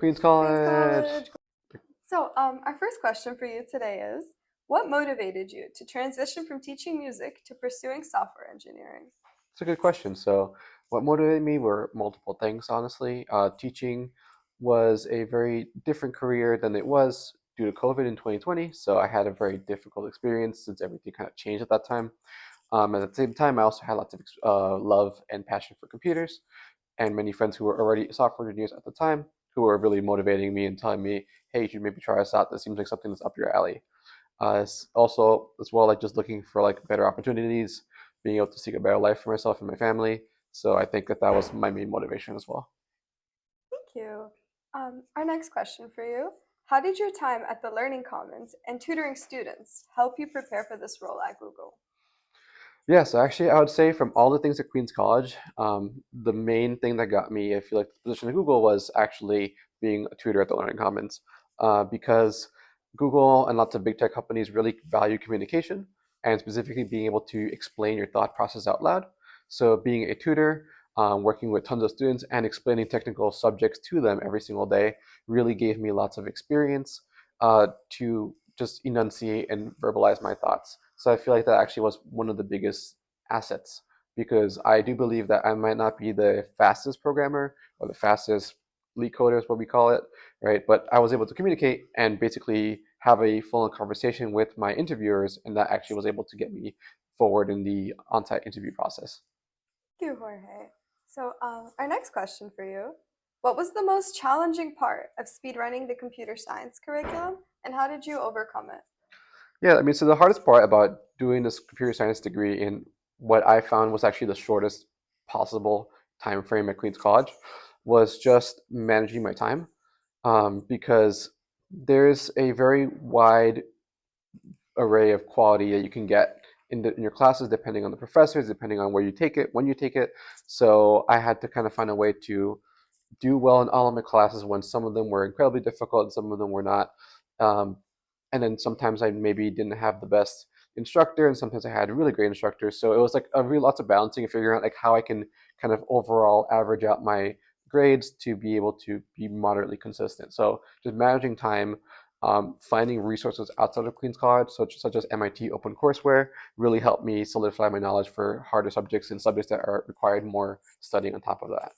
Queen's Queen's College. College. Our first question for you today is, what motivated you to transition from teaching music to pursuing software engineering? It's a good question. So, what motivated me were multiple things, honestly. Teaching was a very different career than it was due to COVID in 2020. So, I had a very difficult experience since everything kind of changed at that time. At the same time, I also had lots of love and passion for computers, and many friends who were already software engineers at the time who were really motivating me and telling me, hey, you should maybe try this out. This seems like something that's up your alley. Also, as well, like just looking for like better opportunities, being able to seek a better life for myself and my family. So I think that that was my main motivation as well. Thank you. Our next question for you, how did your time at the Learning Commons and tutoring students help you prepare for this role at Google? Yeah, so actually, I would say from all the things at Queens College, the main thing that got me, I feel like, the position at Google was actually being a tutor at the Learning Commons, because Google and lots of big tech companies really value communication and specifically being able to explain your thought process out loud. So being a tutor, working with tons of students and explaining technical subjects to them every single day really gave me lots of experience to just enunciate and verbalize my thoughts. So I feel like that actually was one of the biggest assets because I do believe that I might not be the fastest programmer or the fastest lead coder is what we call it, right? But I was able to communicate and basically have a full-on conversation with my interviewers, and that actually was able to get me forward in the on-site interview process. Thank you, Jorge. Our next question for you, what was the most challenging part of speedrunning the computer science curriculum, and how did you overcome it? Yeah, I mean, so the hardest part about doing this computer science degree in what I found was actually the shortest possible time frame at Queens College was just managing my time, because there's a very wide array of quality that you can get in your classes depending on the professors, depending on where you take it, when you take it. So I had to kind of find a way to do well in all of my classes when some of them were incredibly difficult and some of them were not. Um, and then sometimes I maybe didn't have the best instructor, and sometimes I had really great instructors. So it was like a real lots of balancing and figuring out like how I can kind of overall average out my grades to be able to be moderately consistent. So just managing time, finding resources outside of Queens College, such as MIT OpenCourseWare, really helped me solidify my knowledge for harder subjects and subjects that are required more studying on top of that.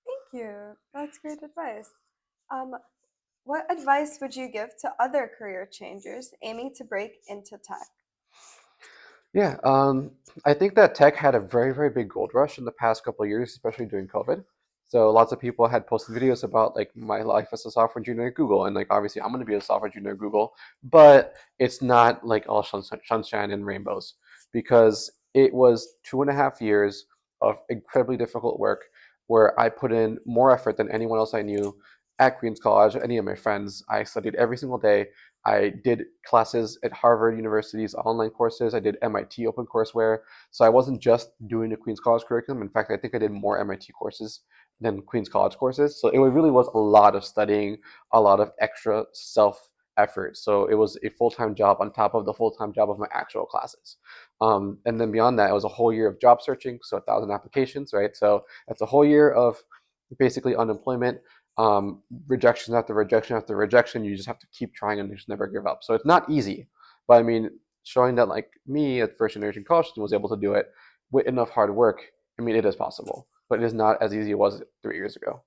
Thank you. That's great advice. Um, what advice would you give to other career changers aiming to break into tech? Yeah, I think that tech had a very, very big gold rush in the past couple of years, especially during COVID. So lots of people had posted videos about like my life as a software engineer at Google, and like obviously I'm going to be a software engineer at Google, but it's not like all sunshine and rainbows because it was 2.5 years of incredibly difficult work where I put in more effort than anyone else I knew at Queens College, any of my friends. I studied every single day. I did classes at Harvard University's online courses. I did MIT OpenCourseWare. So I wasn't just doing the Queens College curriculum. In fact, I think I did more MIT courses than Queens College courses. So it really was a lot of studying, a lot of extra self effort. So it was a full-time job on top of the full-time job of my actual classes. And then beyond that, it was a whole year of job searching. So 1,000 applications, right? So that's a whole year of basically unemployment, rejection after rejection after rejection. You just have to keep trying and just never give up. So it's not easy, but I mean, showing that like me at first generation college student was able to do it with enough hard work. I mean, it is possible, but it is not as easy as it was 3 years ago.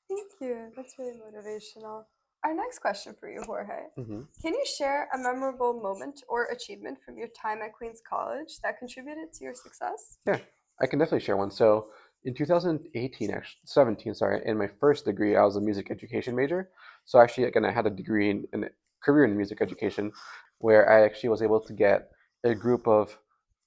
Thank you. That's really motivational. Our next question for you, Jorge. Hmm. Can you share a memorable moment or achievement from your time at Queen's College that contributed to your success? Yeah, I can definitely share one. So in 2018, actually 17, sorry, in my first degree, I was a music education major. So actually, again, I had a degree in a career in music education, where I actually was able to get a group of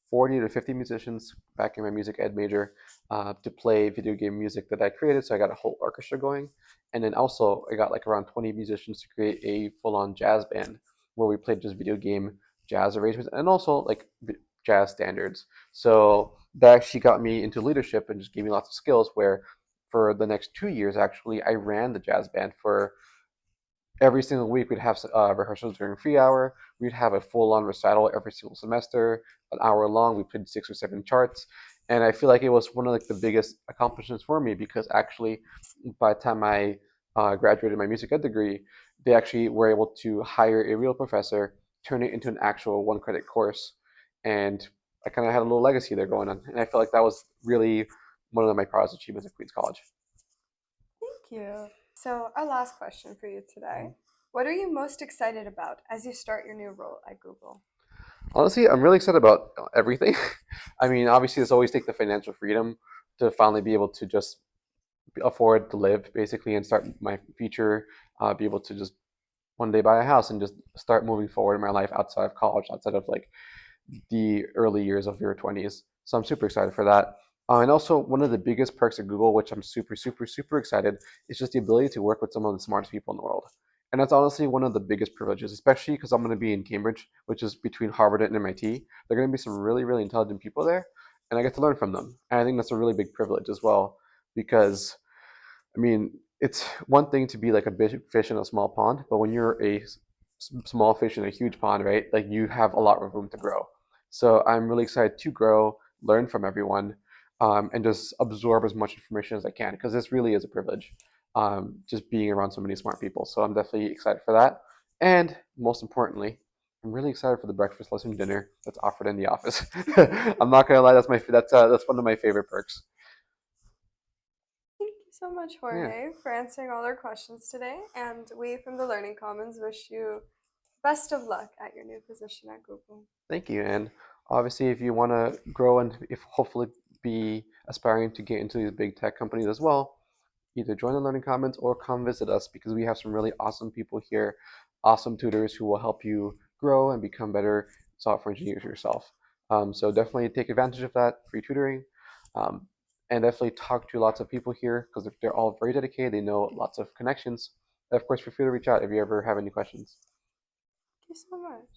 40 to 50 musicians back in my music ed major to play video game music that I created. So I got a whole orchestra going, and then also I got like around 20 musicians to create a full-on jazz band where we played just video game jazz arrangements and also like jazz standards. So that actually got me into leadership and just gave me lots of skills where for the next 2 years, actually, I ran the jazz band for every single week. We'd have rehearsals during free hour. We'd have a full-on recital every single semester, an hour long. We played 6 or 7 charts. And I feel like it was one of like the biggest accomplishments for me because actually by the time I graduated my music ed degree, they actually were able to hire a real professor, turn it into an actual one credit course, and I kind of had a little legacy there going on, and I feel like that was really one of my proudest achievements at Queens College. Thank you. So, our last question for you today. What are you most excited about as you start your new role at Google? Honestly, I'm really excited about everything. I mean, obviously, it's always take the financial freedom to finally be able to just afford to live, basically, and start my future. Be able to just one day buy a house and just start moving forward in my life outside of college, outside of like the early years of your 20s. So I'm super excited for that. And also, one of the biggest perks of Google, which I'm super, super, super excited, is just the ability to work with some of the smartest people in the world. And that's honestly one of the biggest privileges, especially because I'm going to be in Cambridge, which is between Harvard and MIT. There are going to be some really, really intelligent people there, and I get to learn from them. And I think that's a really big privilege as well, because I mean, it's one thing to be like a big fish in a small pond, but when you're a small fish in a huge pond, right? Like you have a lot of room to grow. So I'm really excited to grow, learn from everyone, and just absorb as much information as I can because this really is a privilege, just being around so many smart people. So I'm definitely excited for that. And most importantly, I'm really excited for the breakfast, lunch, and dinner that's offered in the office. I'm not gonna lie, that's one of my favorite perks. Thank you so much, Yeah. Jorge, for answering all our questions today. And we from the Learning Commons wish you best of luck at your new position at Google. Thank you. And obviously, if you want to grow and if hopefully be aspiring to get into these big tech companies as well, either join the Learning Commons or come visit us because we have some really awesome people here, awesome tutors who will help you grow and become better software engineers yourself. So definitely take advantage of that free tutoring. Um, and definitely talk to lots of people here because they're all very dedicated. They know lots of connections. And of course, feel free to reach out if you ever have any questions. Thank you so much.